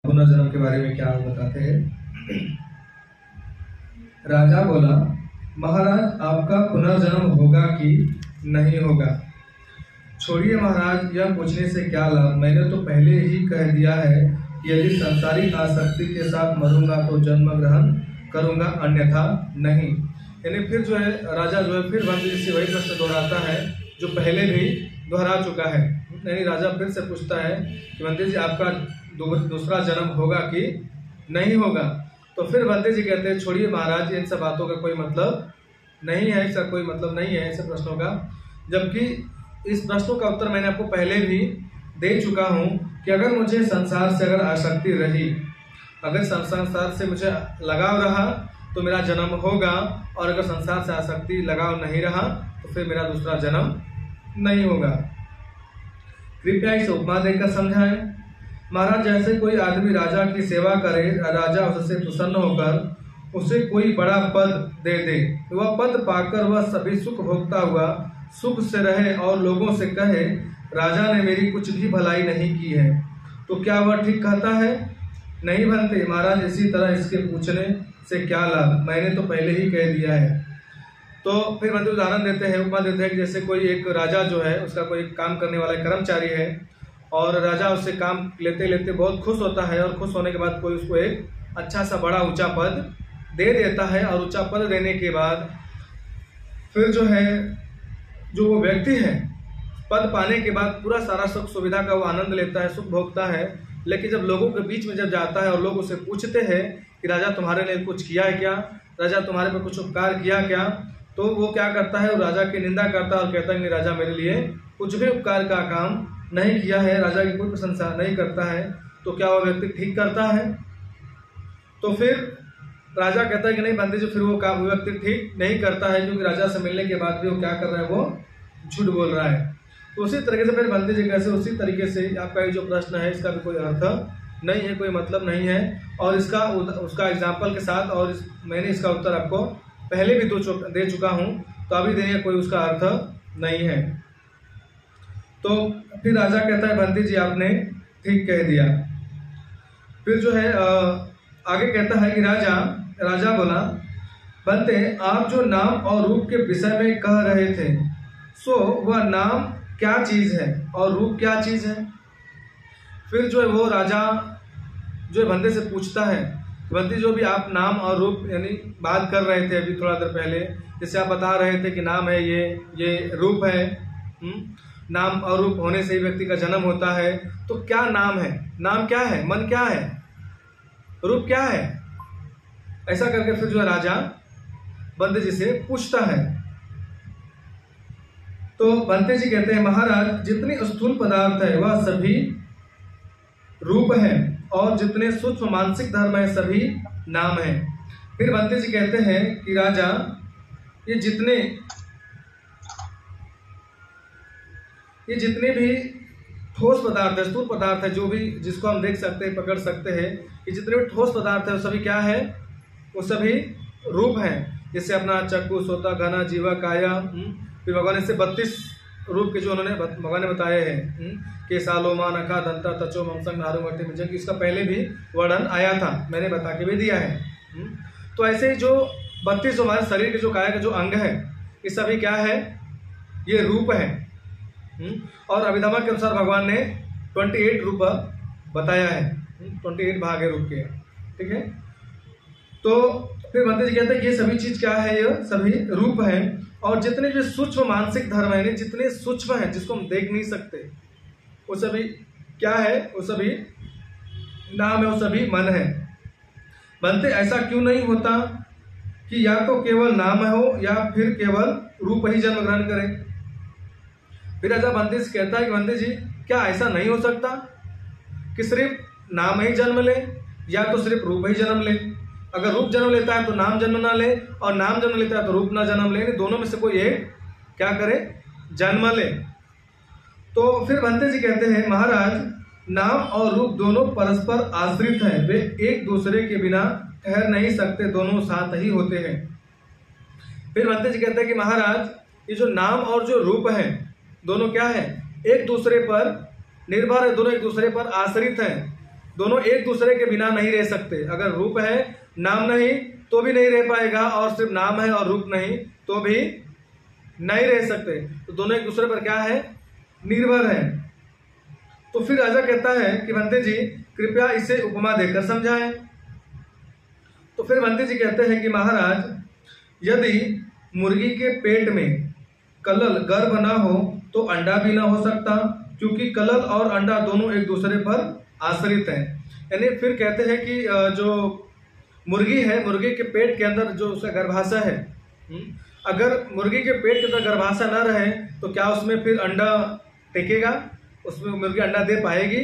पुनर्जन्म के बारे में क्या बताते हैं। राजा बोला, महाराज आपका पुनर्जन्म होगा कि नहीं होगा। छोड़िए महाराज, यह पूछने से क्या लाभ, मैंने तो पहले ही कह दिया है कि यदि सांसारिक आसक्ति के साथ मरूंगा तो जन्म ग्रहण करूंगा, अन्यथा नहीं। यानी फिर जो है राजा जो है फिर बंदी से वही प्रश्न दोहराता है जो पहले भी दोहरा चुका है। यानी राजा फिर से पूछता है कि बंदी जी आपका दूसरा जन्म होगा कि नहीं होगा। तो फिर बंदी जी कहते हैं, छोड़िए महाराज, इन सब बातों का कोई मतलब नहीं है, इसका कोई मतलब नहीं है ऐसे प्रश्नों का। जबकि इस प्रश्नों का उत्तर मैंने आपको पहले भी दे चुका हूं कि अगर मुझे संसार से अगर आसक्ति रही, अगर संसार से मुझे लगाव रहा तो मेरा जन्म होगा, और अगर संसार से आसक्ति लगाव नहीं रहा तो फिर मेरा दूसरा जन्म नहीं होगा। कृपया इसे उपमा देकर समझाएं। महाराज, जैसे कोई आदमी राजा की सेवा करे, राजा उससे प्रसन्न होकर उसे कोई बड़ा पद दे दे, वह पद पाकर वह सभी सुख भोगता हुआ सुख से रहे और लोगों से कहे राजा ने मेरी कुछ भी भलाई नहीं की है, तो क्या वह ठीक कहता है? नहीं बनते। महाराज, इसी तरह इसके पूछने से क्या लाभ, मैंने तो पहले ही कह दिया है। तो फिर मतलब उदाहरण देते हैं, उपमा देते हैं कि जैसे कोई एक राजा जो है, उसका कोई काम करने वाला कर्मचारी है और राजा उससे काम लेते लेते बहुत खुश होता है, और खुश होने के बाद कोई उसको एक अच्छा सा बड़ा ऊंचा पद दे देता है। और ऊंचा पद देने के बाद फिर जो है जो वो व्यक्ति है, पद पाने के बाद पूरा सारा सुख सुविधा का वो आनंद लेता है, सुख भोगता है। लेकिन जब लोगों के बीच में जब जाता है और लोग उसे पूछते हैं कि राजा तुम्हारे लिए कुछ किया है क्या, राजा तुम्हारे पर कुछ उपकार किया क्या, तो वो क्या करता है, वो राजा की निंदा करता है और कहता है कि राजा मेरे लिए कुछ भी उपकार का काम नहीं किया है, राजा की कोई प्रशंसा नहीं करता है। तो क्या वह व्यक्ति ठीक करता है? तो फिर राजा कहता है कि नहीं बंदी जी, फिर वो काम व्यक्ति ठीक नहीं करता है, क्योंकि राजा से मिलने के बाद भी वो क्या कर रहा है, वो झूठ बोल रहा है। तो उसी तरीके से फिर बंदी जी कैसे, उसी तरीके से आपका ये जो प्रश्न है इसका भी कोई अर्थ नहीं है, कोई मतलब नहीं है। और इसका उसका एग्जाम्पल के साथ, और मैंने इसका उत्तर आपको पहले भी दे चुका हूं, तो अभी देने का कोई उसका अर्थ नहीं है। तो फिर राजा कहता है, बंदी जी आपने ठीक कह दिया। फिर जो है आगे कहता है कि राजा बोला, बंदे आप जो नाम और रूप के विषय में कह रहे थे, सो वह नाम क्या चीज है और रूप क्या चीज है? फिर जो है वो राजा जो है बंदे से पूछता है, बंदी जो भी आप नाम और रूप यानी बात कर रहे थे अभी थोड़ा देर पहले, जैसे आप बता रहे थे कि नाम है ये रूप है, नाम और रूप होने से ही व्यक्ति का जन्म होता है। तो क्या नाम है, नाम क्या है, मन क्या है, रूप क्या है? ऐसा करके फिर जो है राजा बंदे जी से पूछता है। तो बंदे जी कहते हैं, महाराज जितनी स्थूल पदार्थ है वह सभी रूप है, और जितने सूक्ष्म मानसिक धर्म है सभी नाम है। फिर बंदे जी कहते हैं कि राजा ये जितने भी ठोस पदार्थ है, स्थूल पदार्थ है, जो भी जिसको हम देख सकते हैं, पकड़ सकते हैं, ये जितने भी ठोस पदार्थ है वो सभी क्या है, वो सभी रूप हैं। जैसे अपना चक्कू, सोता, घना, जीवा, काया। फिर भगवान इससे 32 रूप के जो उन्होंने भगवान ने बताए हैं कि सालोमा, नखा, दंता, तचो, ममसंग, नारू, मट्टी, मिजन, इसका पहले भी वर्णन आया था, मैंने बता के भी दिया है। तो ऐसे ही जो 32 हमारे शरीर के जो काया के जो अंग है, ये सभी क्या है, ये रूप है। और अभिधर्म के अनुसार भगवान ने 28 रूप बताया है, 28 भाग है रूप के, ठीक है। तो फिर बंदे जी कहते हैं कि ये सभी चीज क्या है, ये सभी रूप है, और जितने भी सूक्ष्म मानसिक धर्म है, जितने सूक्ष्म है जिसको हम देख नहीं सकते, वो सभी क्या है, वो सभी नाम है, वो सभी मन है। बनते ऐसा क्यों नहीं होता कि या तो केवल नाम हो या फिर केवल रूप ही जन्म ग्रहण करे? फिर ऐसा बंदे से कहता है कि बंदे जी क्या ऐसा नहीं हो सकता कि सिर्फ नाम ही जन्म ले या तो सिर्फ रूप ही जन्म ले? अगर रूप जन्म लेता है तो नाम जन्म ना ले, और नाम जन्म लेता है तो रूप ना जन्म ले, दोनों में से कोई एक क्या करे, जन्म ले। तो फिर बंते जी कहते हैं, महाराज नाम और रूप दोनों परस्पर आश्रित हैं, वे एक दूसरे के बिना ठहर नहीं सकते, दोनों साथ ही होते हैं। फिर बंते जी कहते हैं कि महाराज ये जो नाम और जो रूप है दोनों क्या है, एक दूसरे पर निर्भर है, दोनों एक दूसरे पर आश्रित हैं। दोनों एक दूसरे के बिना नहीं रह सकते। अगर रूप है नाम नहीं तो भी नहीं रह पाएगा, और सिर्फ नाम है और रूप नहीं तो भी नहीं रह सकते। तो दोनों एक दूसरे पर क्या है, निर्भर है। तो फिर राजा कहता है कि बंते जी कृपया इसे उपमा देकर समझाएं। तो फिर बंते जी कहते हैं कि महाराज, यदि मुर्गी के पेट में कलल गर्भ ना हो तो अंडा भी ना हो सकता, क्योंकि कलल और अंडा दोनों एक दूसरे पर आश्रित हैं। यानी फिर कहते हैं कि जो मुर्गी है, मुर्गी के पेट के अंदर जो उसका गर्भाशय है, अगर मुर्गी के पेट के अंदर गर्भाशय न रहे तो क्या उसमें फिर अंडा टेकेगा? उसमें मुर्गी अंडा दे पाएगी?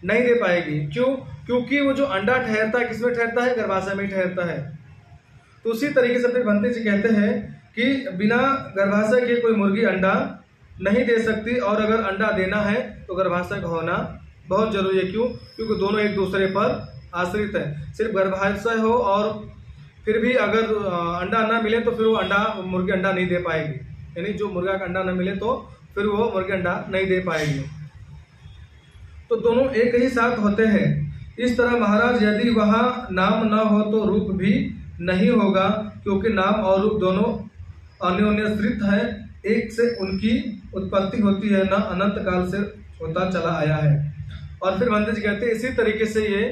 नहीं दे पाएगी। क्यों? क्योंकि वो जो अंडा ठहरता है किसमें ठहरता है? गर्भाशय में ही ठहरता है। तो उसी तरीके से फिर बंते जी कहते हैं कि बिना गर्भाशय के कोई मुर्गी अंडा नहीं दे सकती, और अगर अंडा देना है तो गर्भाशय का होना बहुत जरूरी है। क्यों? क्योंकि दोनों एक दूसरे पर आश्रित है। सिर्फ गर्भाशय हो और फिर भी अगर अंडा ना मिले तो फिर वो मुर्गी अंडा नहीं दे पाएगी। यानी जो मुर्गा का अंडा ना मिले तो फिर वो मुर्गी अंडा नहीं दे पाएगी। तो दोनों एक ही साथ होते हैं। इस तरह महाराज, यदि वहां नाम न हो तो रूप भी नहीं होगा, क्योंकि नाम और रूप दोनों अन्योन्याश्रित है। एक से उनकी उत्पत्ति होती है, न अनंत काल से होता चला आया है। और फिर बंते जी कहते हैं इसी तरीके से ये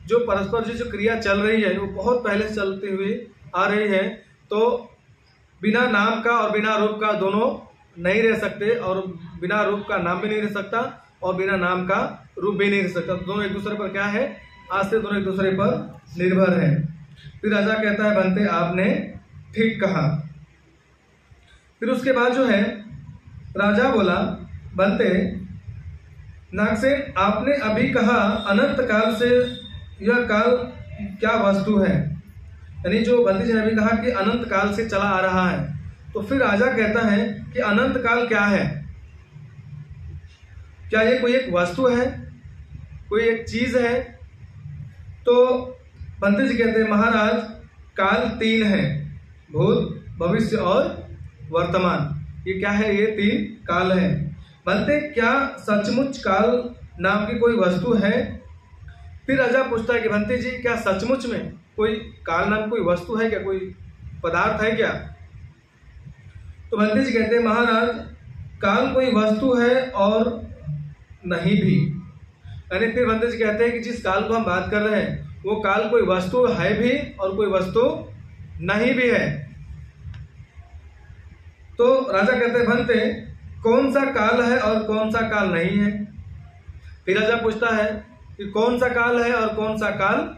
जो परस्पर जो क्रिया चल रही है वो बहुत पहले से चलती हुई आ रही है। तो बिना नाम का और बिना रूप का दोनों नहीं रह सकते, और बिना रूप का नाम भी नहीं रह सकता और बिना नाम का रूप भी नहीं रह सकता। दोनों एक दूसरे पर क्या है, आज से दोनों एक दूसरे पर निर्भर है। फिर राजा कहता है बंते आपने ठीक कहा। फिर उसके बाद जो है राजा बोला, बंते नागसेन आपने अभी कहा अनंत काल से यह काल क्या वस्तु है। यानी जो बंते जी ने अभी कहा कि अनंत काल से चला आ रहा है, तो फिर राजा कहता है कि अनंत काल क्या है? क्या ये कोई एक वस्तु है, कोई एक चीज है? तो बंते जी कहते हैं महाराज काल तीन है, भूत भविष्य और वर्तमान। ये क्या है? ये तीन काल है। बंते क्या सचमुच काल नाम की कोई वस्तु है? फिर राजा पूछता है कि बंते जी क्या सचमुच में कोई काल नाम कोई वस्तु है क्या, कोई पदार्थ है क्या? तो बंते जी कहते हैं महाराज काल कोई वस्तु है और नहीं भी। यानी फिर बंते जी कहते हैं कि जिस काल को हम बात कर रहे हैं वो काल कोई वस्तु है भी और कोई वस्तु नहीं भी है। तो राजा कहते हैं बंते कौन सा काल है और कौन सा काल नहीं है? फिर राजा पूछता है कि कौन सा काल है और कौन सा काल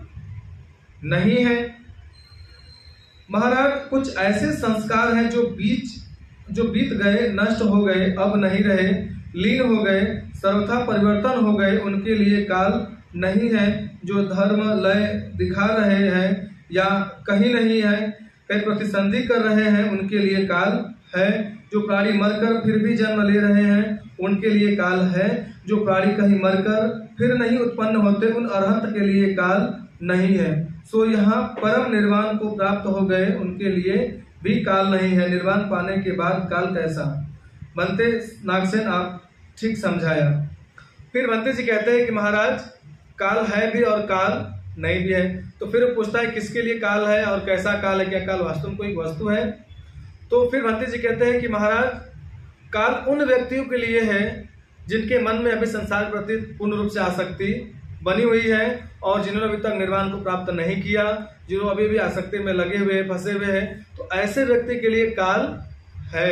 नहीं है? महाराज कुछ ऐसे संस्कार हैं जो बीत गए, नष्ट हो गए, अब नहीं रहे, लीन हो गए, सर्वथा परिवर्तन हो गए, उनके लिए काल नहीं है। जो धर्म लय दिखा रहे हैं या कहीं नहीं है, कहीं प्रतिसंधि कर रहे हैं, उनके लिए काल है। जो प्राणी मरकर फिर भी जन्म ले रहे हैं उनके लिए काल है। जो प्राणी कहीं मरकर फिर नहीं उत्पन्न होते उन अरहंत के लिए काल नहीं है। सो यहाँ परम निर्वाण को प्राप्त हो गए उनके लिए भी काल नहीं है। निर्वाण पाने के बाद काल कैसा? बंते नागसेन आप ठीक समझाया। फिर बंते जी कहते हैं कि महाराज काल है भी और काल नहीं भी है। तो फिर वो पूछता है किसके लिए काल है और कैसा काल है, क्या काल वास्तव में कोई वस्तु है? तो फिर बंते जी कहते हैं कि महाराज काल उन व्यक्तियों के लिए है जिनके मन में अभी संसार के प्रति पूर्ण रूप से आसक्ति बनी हुई है और जिन्होंने अभी तक निर्वाण को प्राप्त नहीं किया, जिन्होंने अभी भी आसक्ति में लगे हुए फंसे हुए हैं, तो ऐसे व्यक्ति के लिए काल है।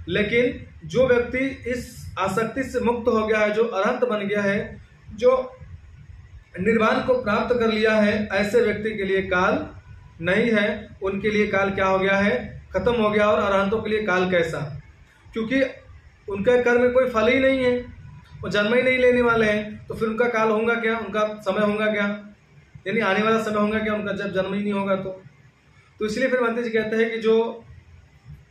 लेकिन जो व्यक्ति इस आसक्ति से मुक्त हो गया है, जो अरहंत बन गया है, जो निर्वाण को प्राप्त कर लिया है, ऐसे व्यक्ति के लिए काल नहीं है। उनके लिए काल क्या हो गया है? खत्म हो गया। और अरहंतों के लिए काल कैसा? क्योंकि उनका कर्म में कोई फल ही नहीं है, वो जन्म ही नहीं लेने वाले हैं, तो फिर उनका काल होगा क्या, उनका समय होगा क्या, यानी आने वाला समय होगा क्या उनका, जब जन्म ही नहीं होगा। तो इसलिए फिर बंते जी कहते हैं कि जो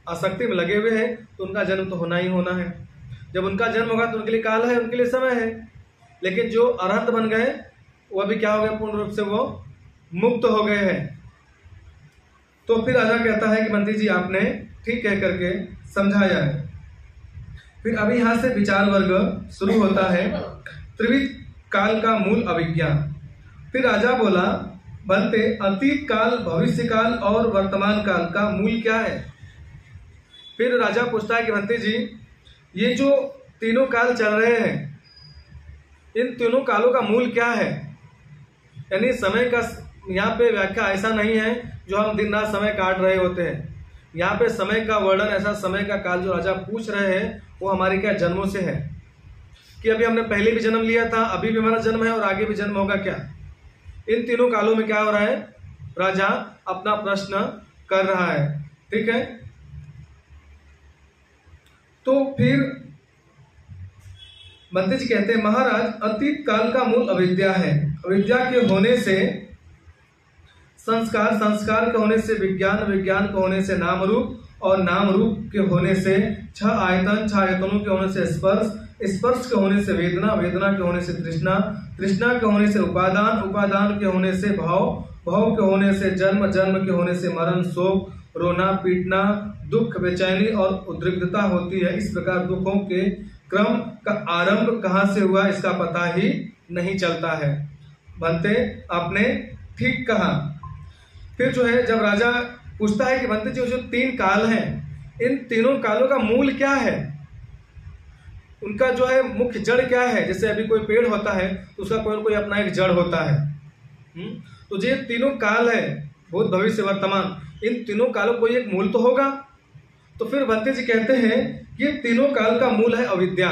आसक्ति में लगे हुए हैं तो उनका जन्म तो होना ही होना है। जब उनका जन्म होगा तो उनके लिए काल है, उनके लिए समय है। लेकिन जो अरहंत बन गए वो भी क्या हो गया? पूर्ण रूप से वो मुक्त हो गए हैं। तो फिर राजा कहता है कि बंते जी आपने ठीक कह करके समझाया है। फिर अभी यहां से विचार वर्ग शुरू होता है। त्रिविध काल का मूल अविज्ञा। फिर राजा बोला, बनते अतीत काल, भविष्य काल और वर्तमान काल का मूल क्या है? फिर राजा पूछता है कि बनते जी, ये जो तीनों काल चल रहे हैं, इन तीनों कालों का मूल क्या है? यानी समय का यहाँ पे व्याख्या ऐसा नहीं है जो हम दिन रात समय काट रहे होते हैं। यहाँ पे समय का वर्णन, ऐसा समय का काल जो राजा पूछ रहे हैं वो हमारे क्या जन्मों से है, कि अभी हमने पहले भी जन्म लिया था, अभी भी हमारा जन्म है और आगे भी जन्म होगा क्या? इन तीनों कालों में क्या हो रहा है? राजा अपना प्रश्न कर रहा है। ठीक है, तो फिर बंते जी कहते हैं, महाराज अतीत काल का मूल अविद्या है। अविद्या के होने से संस्कार, संस्कार के होने से विज्ञान, विज्ञान के होने से नाम रूप और नाम रूप के होने से छह आयतन, छह आयतनों के होने से स्पर्श, स्पर्श के होने से वेदना, वेदना के होने से तृष्णा, तृष्णा के होने से उपादान, उपादान के होने से भाव, भाव के होने से जन्म, जन्म के होने से मरण, शोक, रोना, पीटना, दुख, बेचैनी और उद्रिक्तता होती है। इस प्रकार दुखों के क्रम का आरंभ कहाँ से हुआ इसका पता ही नहीं चलता है। बनते आपने ठीक कहा। फिर जो है, जब राजा पूछता है कि बनते जी जो तीन काल हैं, इन तीनों कालों का मूल क्या है, उनका जो है मुख्य जड़ क्या है? जैसे अभी कोई पेड़ होता है तो उसका कोई कोई अपना एक जड़ होता है। तो ये तीनों काल है, भूत, भविष्य, वर्तमान, इन तीनों कालों को एक मूल तो होगा। तो फिर बनते जी कहते हैं ये तीनों काल का मूल है अविद्या।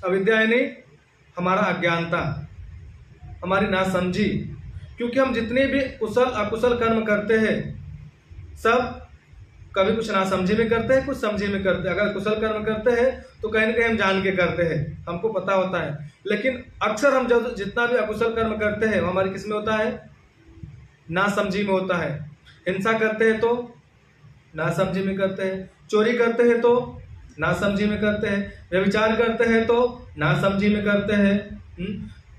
अविद्या यानी हमारा अज्ञानता, हमारी नासमझी। क्योंकि हम जितने भी कुशल अकुशल कर्म करते हैं सब कभी कुछ नासमझी में करते हैं, कुछ समझी में करते हैं। अगर कुशल कर्म करते हैं तो कहीं ना कहीं हम जान के करते हैं, हमको पता होता है। लेकिन अक्सर हम जब जितना भी अकुशल कर्म करते हैं वो हमारी किस में होता है? नासमझी में होता है। हिंसा करते हैं तो नासमझी में करते हैं, चोरी करते हैं तो नासमझी में करते हैं, व्यभिचार करते हैं तो नासमझी में करते हैं,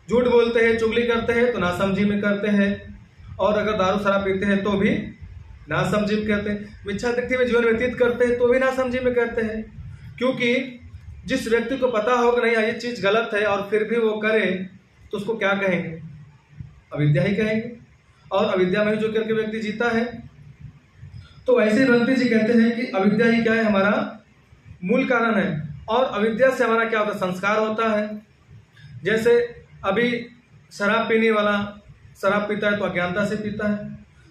झूठ बोलते हैं, चुगली करते हैं तो नासमझी में करते हैं, और अगर दारू शराब पीते हैं तो भी नासमझी में करते हैं, मिथ्या दृष्टि में जीवन व्यतीत करते हैं तो भी नासमझी में करते हैं। क्योंकि जिस व्यक्ति को पता होगा नहीं ये चीज गलत है और फिर भी वो करे तो उसको क्या कहेंगे? अविद्या ही कहेंगे। और अविद्या में जो करके व्यक्ति जीता है। तो वैसे बनते जी कहते हैं कि अविद्या ही क्या है? हमारा मूल कारण है। और अविद्या से हमारा क्या होता है? संस्कार होता है। जैसे अभी शराब पीने वाला शराब पीता है तो अज्ञानता से पीता है।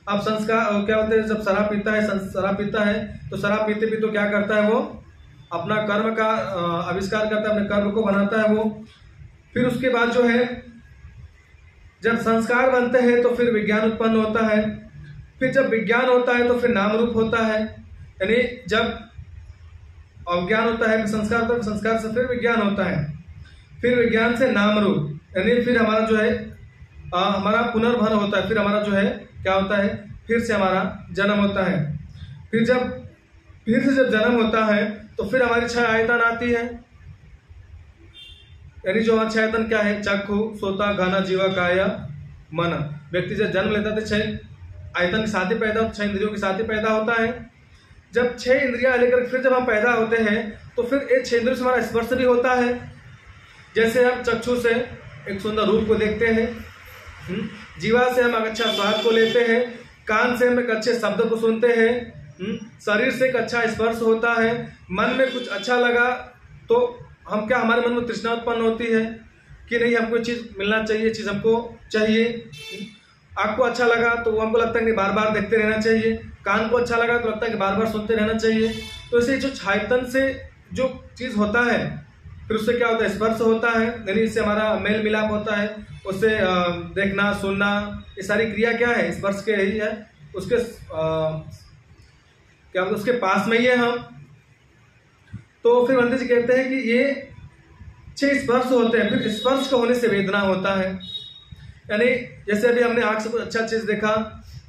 अब संस्कार क्या होते हैं? जब शराब पीता है तो शराब पीते भी तो क्या करता है? वो अपना कर्म का आविष्कार करता है, अपने कर्म को बनाता है वो। फिर उसके बाद जो है जब संस्कार बनते हैं तो फिर विज्ञान उत्पन्न होता है। फिर जब विज्ञान होता है तो फिर नाम रूप होता है। यानी जब अज्ञान होता है, संस्कार होता है, संस्कार से फिर विज्ञान होता है, फिर विज्ञान से नाम रूप, यानी फिर हमारा जो है हमारा पुनर्भन होता है। फिर हमारा जो है क्या होता है? फिर से हमारा जन्म होता है। फिर से जब जन्म होता है तो फिर हमारी छह आयतन आती है। यानी जो हमारा छह आयतन क्या है? चक्षु, श्रोता, घ्राण, जीवा, काया, मन। व्यक्ति जब जन्म लेता है तो छह आयतन के साथ ही पैदा, छह इंद्रियों के साथ ही पैदा होता है। जब छह इंद्रियां लेकर फिर जब हम पैदा होते हैं तो फिर एक छह इंद्रियों से हमारा स्पर्श भी होता है। जैसे हम चक्षु से एक सुंदर रूप को देखते हैं, जीवा से हम अच्छा स्वाद को लेते हैं, कान से हम एक अच्छे शब्द को सुनते हैं, शरीर से एक अच्छा स्पर्श होता है, मन में कुछ अच्छा लगा तो हम क्या, हमारे मन में तृष्णा उत्पन्न होती है कि नहीं हमको चीज मिलना चाहिए, चीज हमको चाहिए। आपको अच्छा लगा तो वो हमको लगता है कि बार बार देखते रहना चाहिए। कान को अच्छा लगा तो लगता है कि बार बार सुनते रहना चाहिए। तो ऐसे जो छायतन से जो चीज होता है फिर उससे क्या होता है? स्पर्श होता है, यानी इससे हमारा मेल मिलाप होता है। उससे देखना, सुनना, ये सारी क्रिया क्या है? स्पर्श के ही है। उसके क्या उसके पास में ही है हम। तो फिर बंदे जी कहते हैं कि ये छह स्पर्श होते हैं। फिर स्पर्श का होने से वेदना होता है। यानी जैसे अभी हमने आंख से कुछ अच्छा चीज देखा,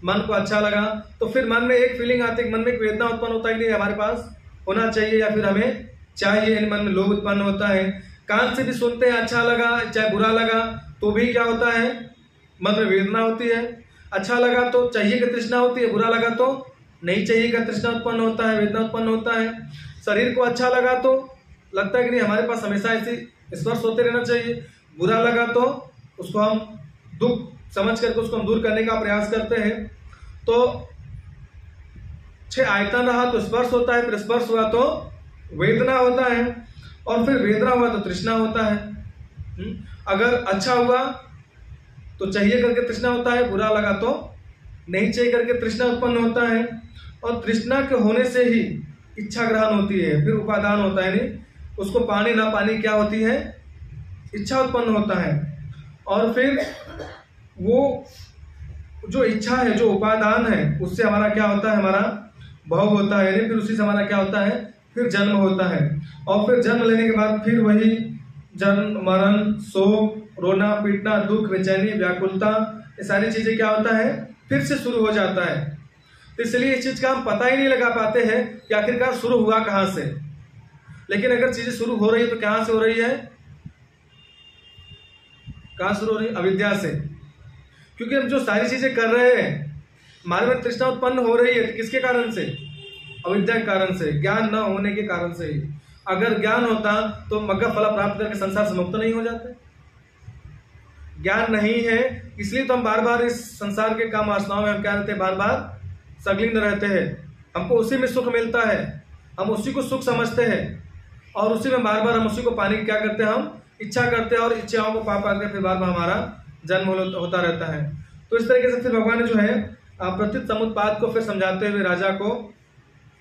मन को अच्छा लगा, तो फिर मन में एक फीलिंग आती है, मन में एक वेदना उत्पन्न होता है कि नहीं हमारे पास होना चाहिए या फिर हमें चाहिए, यानी मन में लोभ उत्पन्न होता है। कान से भी सुनते हैं, अच्छा लगा चाहे बुरा लगा तो भी क्या होता है? मन में वेदना होती है। अच्छा लगा तो चाहिए की तृष्णा होती है, बुरा लगा तो नहीं चाहिए का तृष्णा उत्पन्न होता है, वेदना उत्पन्न होता है। शरीर को अच्छा लगा तो लगता है कि नहीं हमारे पास हमेशा ऐसी स्पर्श होते रहना चाहिए, बुरा लगा तो उसको हम दुख समझ करके उसको हम दूर करने का प्रयास करते हैं। तो 6 आयतन रहा तो स्पर्श होता है, फिर स्पर्श हुआ तो वेदना होता है, और फिर वेदना हुआ तो तृष्णा होता है। अगर अच्छा हुआ तो चाहिए करके तृष्णा होता है, बुरा लगा तो नहीं चाहिए करके तृष्णा उत्पन्न होता है, और तृष्णा के होने से ही इच्छा ग्रहण होती है, फिर उपादान होता है, नहीं उसको पानी ना पानी क्या होती है, इच्छा उत्पन्न होता है, और फिर वो जो इच्छा है, जो उपादान है, उससे हमारा क्या होता है, हमारा भव होता है, नहीं फिर उसी से हमारा क्या होता है, फिर जन्म होता है, और फिर जन्म लेने के बाद फिर वही जन्म मरण शोक रोना पीटना दुख बेचैनी व्याकुलता, ये सारी चीजें क्या होता है, फिर से शुरू हो जाता है। तो इसलिए इस चीज का हम पता ही नहीं लगा पाते हैं कि आखिरकार शुरू हुआ कहां से। लेकिन अगर चीजें शुरू हो रही है तो कहां से हो रही है, कहां शुरू हो रही है, अविद्या से। क्योंकि हम जो सारी चीजें कर रहे हैं, हमारे में तृष्णा उत्पन्न हो रही है, तो किसके कारण से, अविद्या के कारण से, ज्ञान न होने के कारण से ही। अगर ज्ञान होता तो मग्गा फल प्राप्त करके संसार से मुक्त नहीं हो जाते। ज्ञान नहीं है, इसलिए तो हम बार बार इस संसार के काम वासनाओं में हम क्या रहते हैं, बार बार संलग्न रहते हैं। हमको उसी में सुख मिलता है, हम उसी को सुख समझते हैं, और उसी में बार बार हम उसी को पाने की क्या करते हैं, हम इच्छा करते हैं, और इच्छाओं को पा पाकर फिर बार बार हमारा जन्म होता रहता है। तो इस तरीके से फिर भगवान ने जो है प्रत्युत समुत्पाद को फिर समझाते हुए राजा को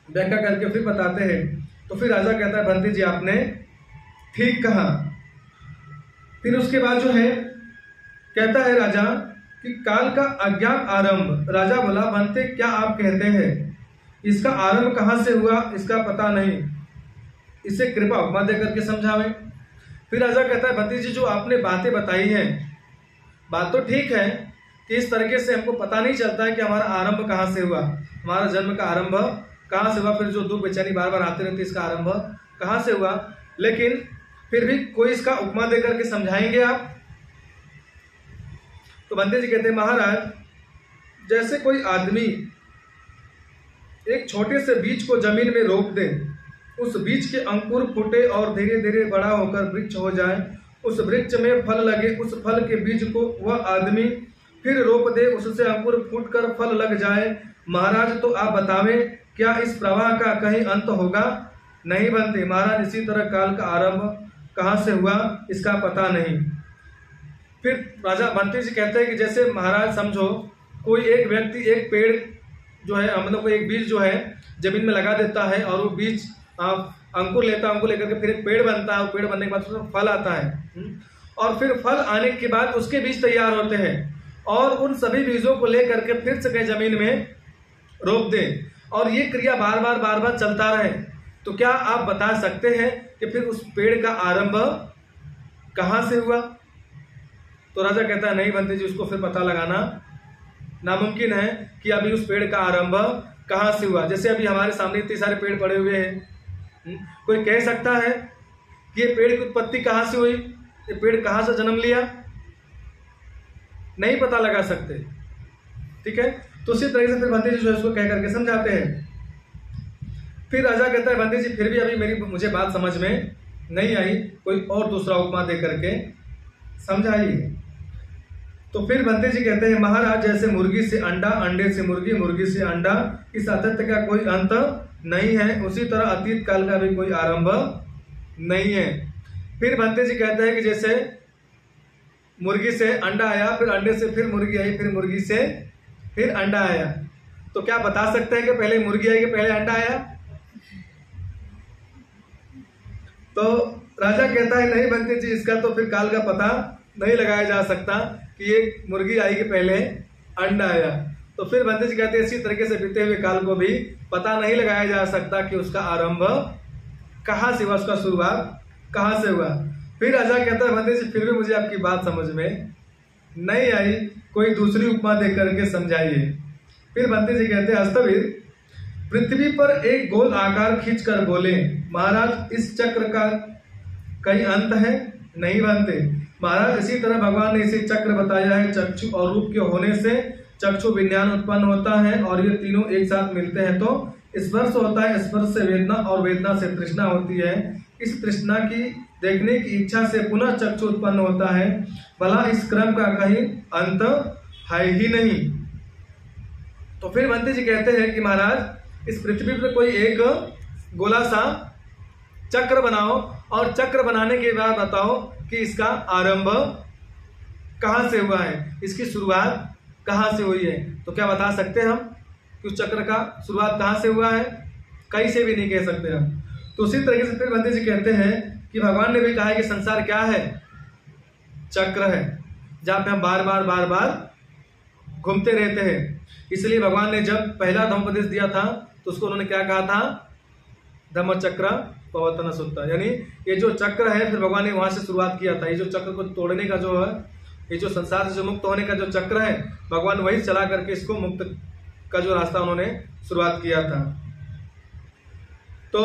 व्याख्या करके फिर बताते हैं। तो फिर राजा कहता है, भंती जी आपने ठीक कहा। फिर उसके बाद जो है कहता है राजा कि काल का अज्ञात आरंभ। राजा बोला, भंते क्या आप कहते हैं, इसका आरंभ कहां से हुआ इसका पता नहीं, इसे कृपा उपमा दे करके समझावे। फिर राजा कहता है, भंती जी जो आपने बातें बताई हैं, बात तो ठीक है कि इस तरीके से हमको पता नहीं चलता है कि हमारा आरंभ कहां से हुआ, हमारा जन्म का आरंभ कहां से हुआ, फिर जो दुख बेचैनी बार बार आते रहती है इसका आरंभ कहां से हुआ। लेकिन फिर भी कोई इसका उपमा देकर के समझाएंगे आप। तो बंदे जी कहते हैं, महाराज जैसे कोई आदमी एक छोटे से बीज को जमीन में रोप दे, उस बीज के अंकुर फूटे और धीरे धीरे बड़ा होकर वृक्ष हो जाए, उस वृक्ष में फल लगे, उस फल के बीज को वह आदमी फिर रोप दे, उससे अंकुर फूटकर फल लग जाए। महाराज तो आप बतावें, क्या इस प्रवाह का कहीं अंत होगा? नहीं बनते महाराज, इसी तरह काल का आरंभ कहां से हुआ इसका पता नहीं। फिर राजा मंत्री जी कहते हैं कि जैसे महाराज समझो कोई एक व्यक्ति एक पेड़ जो है, मतलब कोई एक बीज जो है जमीन में लगा देता है, और वो बीज अंकुर लेता है, अंकुर लेकर के फिर एक पेड़ बनता है, और पेड़ बनने के बाद उसमें फल आता है, और फिर फल आने के बाद उसके बीज तैयार होते हैं, और उन सभी बीजों को लेकर के फिर से कहीं जमीन में रोप दे, और ये क्रिया बार बार चलता रहे। तो क्या आप बता सकते हैं कि फिर उस पेड़ का आरंभ कहां से हुआ? तो राजा कहता है, नहीं बनते जी, उसको फिर पता लगाना नामुमकिन है कि अभी उस पेड़ का आरंभ कहां से हुआ। जैसे अभी हमारे सामने इतने सारे पेड़ पड़े हुए हैं, कोई कह सकता है कि ये पेड़ की उत्पत्ति कहां से हुई, ये पेड़ कहां से जन्म लिया? नहीं पता लगा सकते। ठीक है, तो उसी तरह से फिर बंदी जी जो है उसको कह करके समझाते हैं। फिर राजा कहता है, बंदी जी फिर भी अभी मुझे बात समझ में नहीं आई, कोई और दूसरा उपमा दे करके समझाइए। तो फिर बंदी जी कहते हैं, महाराज जैसे मुर्गी से अंडा, अंडे से मुर्गी, मुर्गी से अंडा, इस असत्य का कोई अंत नहीं है, उसी तरह अतीत काल का भी कोई आरंभ नहीं है। फिर बंदी जी कहते हैं कि जैसे मुर्गी से अंडा आया, फिर अंडे से फिर मुर्गी आई, फिर मुर्गी से फिर अंडा आया, तो क्या बता सकते हैं कि पहले मुर्गी आई कि पहले अंडा आया? तो राजा कहता है, नहीं बंदी जी, इसका तो फिर काल का पता नहीं लगाया जा सकता कि ये मुर्गी आई कि पहले अंडा आया। तो फिर बंदी जी कहते हैं, इसी तरीके से बीते हुए काल को भी पता नहीं लगाया जा सकता कि उसका आरंभ कहां से हुआ, उसका शुरुआत कहां से हुआ। फिर राजा कहता है, बंदी जी फिर भी मुझे आपकी बात समझ में नहीं आई, कोई दूसरी उपमा दे करके समझाइए। फिर बंदी जी कहते हैं, हस्तवीर पृथ्वी पर एक गोल आकार खींच कर बोले, महाराज इस चक्र का कहीं अंत है? नहीं बनते महाराज, इसी तरह भगवान ने इसे चक्र बताया है। चक्षु और रूप के होने से चक्षु विज्ञान उत्पन्न होता है, और ये तीनों एक साथ मिलते हैं तो स्पर्श होता है, स्पर्श से वेदना, और वेदना से तृष्णा होती है। इस तृष्णा की देखने की इच्छा से पुनः चक्षु उत्पन्न होता है, भला इस क्रम का कहीं अंत है ही नहीं। तो फिर बंते जी कहते हैं कि महाराज इस पृथ्वी पर कोई एक गोला सा चक्र बनाओ और चक्र बनाने के बाद बताओ कि इसका आरंभ कहां से हुआ है, इसकी शुरुआत कहां से हुई है। तो क्या बता सकते हैं हम कि उस चक्र का शुरुआत कहां से हुआ है? कहीं से भी नहीं कह सकते हम। तो उसी तरीके से फिर बंते जी कहते हैं कि भगवान ने भी कहा है कि संसार क्या है? चक्र है, जहां पे हम बार बार घूमते रहते हैं। इसलिए भगवान ने जब पहला धम्मोपदेश दिया था तो उसको उन्होंने क्या कहा था? धम्मचक्र प्रवर्तन सूत्र। यानी ये जो चक्र है फिर भगवान ने वहां से शुरुआत किया था। ये जो चक्र को तोड़ने का जो है, ये जो संसार से जो मुक्त होने का जो चक्र है, भगवान वही चला करके इसको मुक्त का जो रास्ता उन्होंने शुरुआत किया था। तो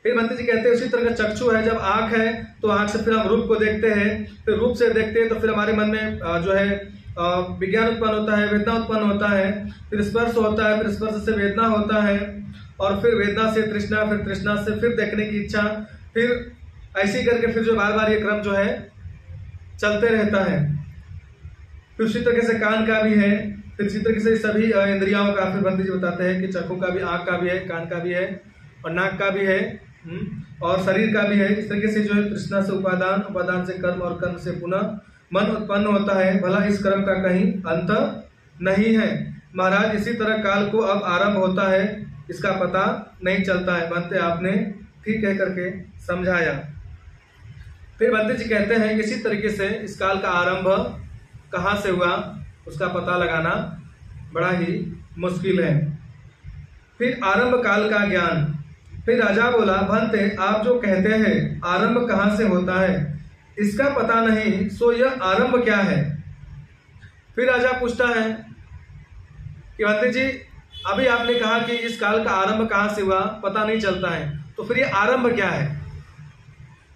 फिर बंते जी कहते हैं उसी तरह का चक्षु है, जब आंख है तो आंख से फिर हम रूप को देखते हैं, फिर रूप से देखते हैं तो फिर हमारे मन में जो है विज्ञान उत्पन्न होता है, वेदना उत्पन्न होता है, फिर स्पर्श होता है, फिर स्पर्श से वेदना होता है, और फिर वेदना से तृष्णा, फिर तृष्णा से फिर देखने की इच्छा, फिर ऐसी करके फिर जो बार बार ये क्रम जो है चलते रहता है। फिर उसी तरीके से कान का भी है, फिर इसी तरीके से सभी इंद्रियों का फिर बंते जी बताते हैं कि चक्षु का भी, आंख का भी है, कान का भी है और नाक का भी है और शरीर का भी है। इस तरीके से जो है तृष्णा से उपादान, उपादान से कर्म और कर्म से पुनः मन उत्पन्न होता है, भला इस कर्म का कहीं अंत नहीं है। महाराज इसी तरह काल को अब आरंभ होता है, इसका पता नहीं चलता है। बंते आपने ठीक कह करके समझाया। फिर बंते जी कहते हैं कि इसी तरीके से इस काल का आरंभ कहां से हुआ उसका पता लगाना बड़ा ही मुश्किल है। फिर आरंभ काल का ज्ञान। फिर राजा बोला, भंते आप जो कहते हैं आरंभ कहां से होता है इसका पता नहीं, सो यह आरंभ क्या है? फिर राजा पूछता है कि भंते जी अभी आपने कहा कि इस काल का आरंभ कहां से हुआ पता नहीं चलता है, तो फिर ये आरंभ क्या है?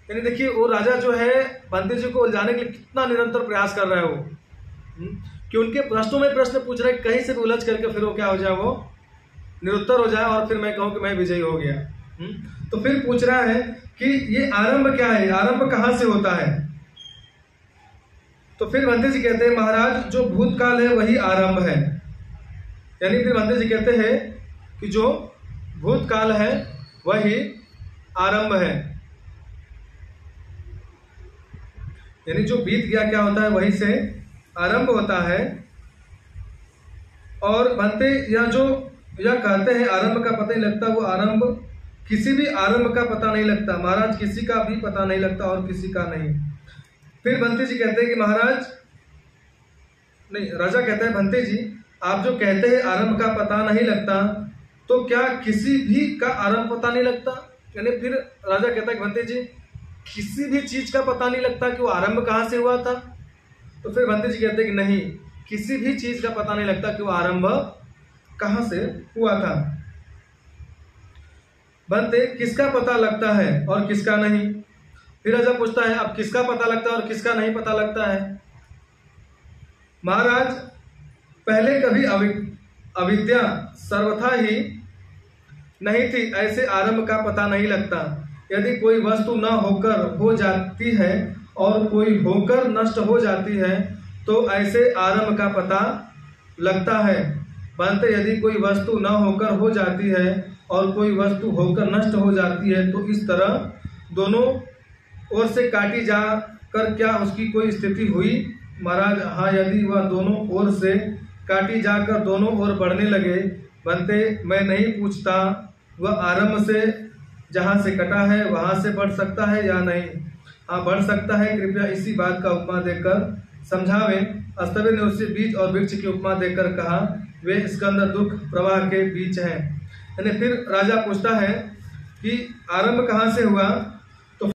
यानी देखिए वो राजा जो है भंते जी को उलझाने के लिए कितना निरंतर प्रयास कर रहा है वो, कि उनके प्रश्नों में प्रश्न पूछ रहे, कहीं से भी उलझ करके फिर वो क्या हो जाए, वो निरुत्तर हो जाए और फिर मैं कहूं कि मैं विजयी हो गया। तो फिर पूछ रहा है कि ये आरंभ क्या है, आरंभ कहां से होता है? तो फिर बंते जी कहते हैं महाराज जो भूतकाल है वही आरंभ है। यानी फिर बंते जी कहते हैं कि जो भूतकाल है वही आरंभ है, यानी जो बीत गया क्या होता है वहीं से आरंभ होता है। और बंते या जो यह कहते हैं आरंभ का पता नहीं लगता, वो आरंभ किसी भी आरंभ का पता नहीं लगता महाराज, किसी का भी पता नहीं लगता और किसी का नहीं। फिर बंते जी कहते हैं कि महाराज नहीं, राजा कहता है भंते जी आप जो कहते हैं आरंभ का पता नहीं लगता, तो क्या किसी भी का आरंभ पता नहीं लगता? यानी फिर राजा कहता है कि भंते जी किसी भी चीज का पता नहीं लगता कि वो आरंभ कहां से हुआ था? तो फिर भंते जी कहते हैं कि नहीं, किसी भी चीज का पता नहीं लगता कि वो आरंभ कहां से हुआ था। बनते किसका पता लगता है और किसका नहीं? फिर राजा पूछता है अब किसका पता लगता है और किसका नहीं पता लगता है? महाराज पहले कभी अविद्या सर्वथा ही नहीं थी, ऐसे आरंभ का पता नहीं लगता। यदि कोई वस्तु न होकर हो जाती है और कोई होकर नष्ट हो जाती है तो ऐसे आरंभ का पता लगता है। बनते यदि कोई वस्तु न होकर हो जाती है और कोई वस्तु होकर नष्ट हो जाती है तो इस तरह दोनों ओर से काटी जा कर क्या उसकी कोई स्थिति हुई? महाराज हाँ, यदि वह दोनों ओर से काटी जाकर दोनों ओर बढ़ने लगे, बनते मैं नहीं पूछता वह आरंभ से जहाँ से कटा है वहां से बढ़ सकता है या नहीं? हाँ बढ़ सकता है, कृपया इसी बात का उपमा देकर समझावें। अस्तवे ने उससे बीज और वृक्ष की उपमा देकर कहा वे स्कंद दुख प्रवाह के बीच हैं। यानी फिर राजा पूछता है कि आरंभ कहाँ से हुआ?